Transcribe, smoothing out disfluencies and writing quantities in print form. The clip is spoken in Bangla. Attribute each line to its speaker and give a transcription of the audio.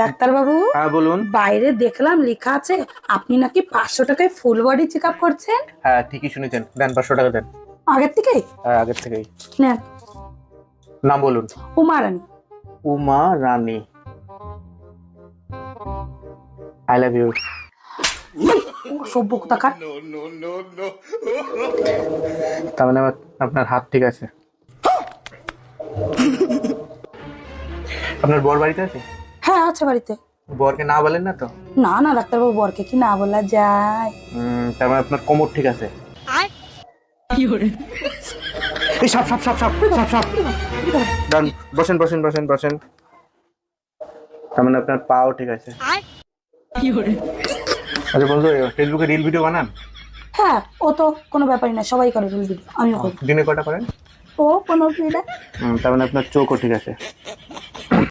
Speaker 1: ডাক্তার বাবু,
Speaker 2: হ্যাঁ বলুন।
Speaker 1: বাইরে দেখলাম লেখা আছে আপনি নাকি 500 টাকায় ফুল বডি চেক আপ করছেন।
Speaker 2: হ্যাঁ ঠিকই শুনেছেন, দেন 500 টাকা দেন।
Speaker 1: আগের থেকেই
Speaker 2: হ্যাঁ আগের থেকেই।
Speaker 1: নেন।
Speaker 2: নাম বলুন।
Speaker 1: Uma Rani.
Speaker 2: Uma Rani. I love you.
Speaker 1: সভ্য কোথাকার।
Speaker 2: তার মানে আপনার হাত ঠিক আছে। আপনার বর বাড়িতে আছে?
Speaker 1: হ্যাঁ আছে বাড়িতে।
Speaker 2: বরকে না বলেন না তো?
Speaker 1: না না ডাক্তার বাবু, বরকে কি না বলা যায়?
Speaker 2: তার মানে আপনার কোমর ঠিক আছে। এই সাপ সাপ সাপ সাপ সাপ সাপ। ডান, বসেন বসেন বসেন বসেন। তার মানে আপনার পাও ঠিক আছে। আচ্ছা বন্ধু, ফেসবুকে রিল ভিডিও বানান?
Speaker 1: হ্যাঁ, ও তো কোনো ব্যাপারই না, সবাই করে রিল ভিডিও, আমিও করি।
Speaker 2: দিনে কটা করেন?
Speaker 1: ও কোনো ভিড়ে।
Speaker 2: তার মানে আপনার চোখও ঠিক আছে।